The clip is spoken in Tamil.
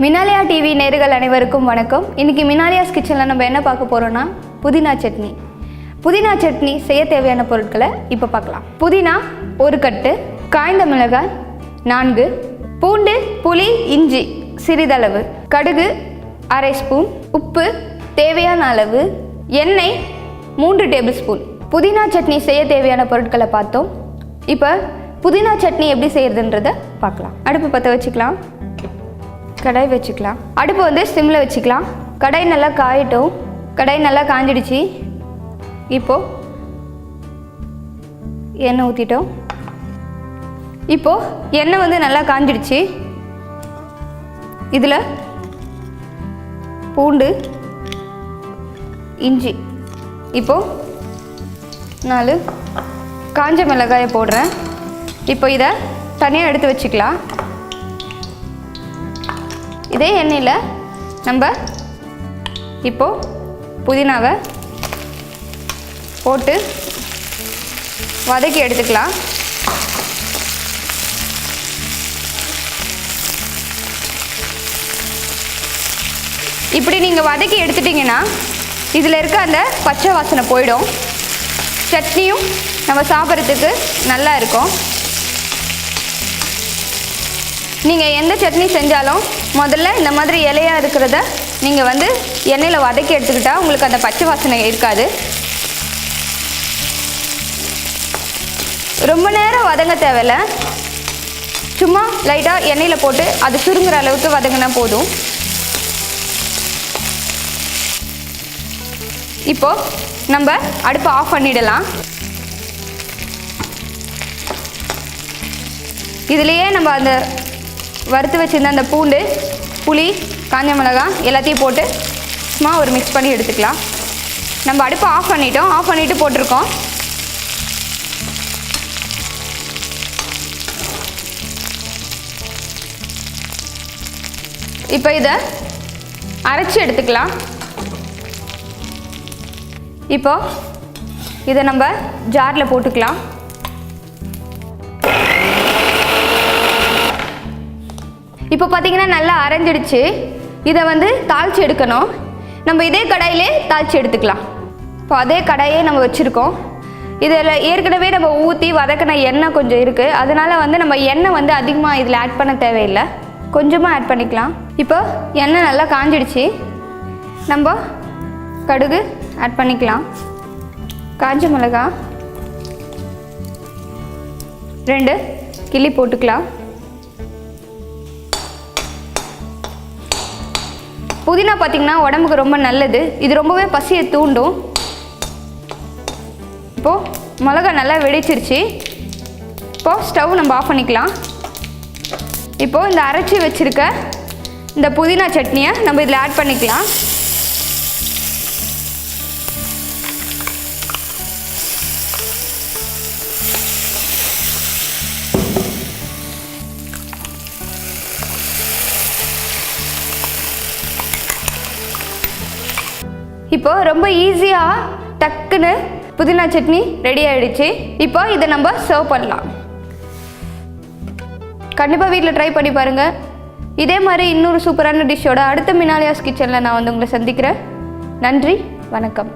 மினாலியா டிவி நேயர்கள் அனைவருக்கும் வணக்கம். இன்றைக்கி மினாலியாஸ் கிச்சனில் நம்ம என்ன பார்க்க போகிறோன்னா புதினா சட்னி. புதினா சட்னி செய்ய தேவையான பொருட்களை இப்போ பார்க்கலாம். புதினா 1 கட்டு, காய்ந்த மிளகாய் 4, பூண்டு, புளி, இஞ்சி சிறிதளவு, கடுகு 1/2 ஸ்பூன், உப்பு தேவையான அளவு, எண்ணெய் 3 டேபிள் ஸ்பூன். புதினா சட்னி செய்ய தேவையான பொருட்களை பார்த்தோம். இப்போ புதினா சட்னி எப்படி செய்யறதுன்றதை பார்க்கலாம். அடுப்பு பற்ற வச்சுக்கலாம், கடாய் வச்சுக்கலாம். அடுப்பு வந்து சிம்மில் வச்சுக்கலாம். கடாய் நல்லா காயட்டும். கடாய் நல்லா காஞ்சிடுச்சு. இப்போது எண்ணெய் ஊற்றிட்டோம். இப்போது எண்ணெய் வந்து நல்லா காஞ்சிடுச்சு. இதில் பூண்டு, இஞ்சி, இப்போது 4 காஞ்ச மிளகாயை போடுறேன். இப்போ இதை தனியாக எடுத்து வச்சுக்கலாம். இதே எண்ணெயில் நம்ம இப்போது புதினாவை போட்டு வதக்கி எடுத்துக்கலாம். இப்படி நீங்கள் வதக்கி எடுத்துட்டிங்கன்னா இதில் இருக்க அந்த பச்சை வாசனை போயிடும். சட்னியும் நம்ம சாப்பிட்றதுக்கு நல்லா இருக்கும். நீங்கள் எந்த சட்னி செஞ்சாலும் முதல்ல இந்த மாதிரி இலையாக இருக்கிறத நீங்கள் வந்து எண்ணெயில் வதக்கி எடுத்துக்கிட்டால் உங்களுக்கு அந்த பச்சை வாசனை இருக்காது. ரொம்ப நேரம் வதங்க தேவையில்லை. சும்மா லைட்டாக எண்ணெயில் போட்டு அது சுருங்குற அளவுக்கு வதங்கினா போதும். இப்போது நம்ம அடுப்பை ஆஃப் பண்ணிடலாம். இதுலேயே நம்ம அந்த வறுத்து வச்சுருந்த அந்த பூண்டு, புளி, காஞ்ச மிளகாய் எல்லாத்தையும் போட்டு சும்மா ஒரு மிக்ஸ் பண்ணி எடுத்துக்கலாம். நம்ம அடுப்பை ஆஃப் பண்ணிட்டோம். ஆஃப் பண்ணிவிட்டு போட்டிருக்கோம். இப்போ இதை அரைச்சி எடுத்துக்கலாம். இப்போ இதை நம்ம ஜாரில் போட்டுக்கலாம். இப்போ பார்த்தீங்கன்னா நல்லா அரைஞ்சிடுச்சு. இதை வந்து தாளித்து எடுக்கணும். நம்ம இதே கடாயிலே தாளித்து எடுத்துக்கலாம். இப்போ அதே கடாயே நம்ம வச்சுருக்கோம். இதில் ஏற்கனவே நம்ம ஊற்றி வதக்கின எண்ணெய் கொஞ்சம் இருக்குது. அதனால் வந்து நம்ம எண்ணெய் வந்து அதிகமாக இதில் ஆட் பண்ண தேவையில்லை, கொஞ்சமாக ஆட் பண்ணிக்கலாம். இப்போ எண்ணெய் நல்லா காஞ்சிடுச்சு. நம்ம கடுகு ஆட் பண்ணிக்கலாம். காஞ்ச மிளகாய் 2 கிள்ளி போட்டுக்கலாம். புதினா பார்த்திங்கன்னா உடம்புக்கு ரொம்ப நல்லது. இது ரொம்பவே பசியை தூண்டும். இப்போது மிளகா நல்லா வெடிச்சிருச்சு. இப்போது ஸ்டவ் நம்ம ஆஃப் பண்ணிக்கலாம். இப்போது இந்த அரைச்சி வச்சுருக்க இந்த புதினா சட்னியை நம்ம இதில் ஆட் பண்ணிக்கலாம். இப்போ ரொம்ப ஈஸியாக டக்குன்னு புதினா சட்னி ரெடி ஆகிடுச்சு. இப்போ இதை நம்ம சர்வ் பண்ணலாம். கண்டிப்பாக வீட்டில் ட்ரை பண்ணி பாருங்கள். இதே மாதிரி இன்னொரு சூப்பரான டிஷ்ஷோட அடுத்த மினாலியாஸ் கிச்சனில் நான் வந்து உங்களை சந்திக்கிறேன். நன்றி, வணக்கம்.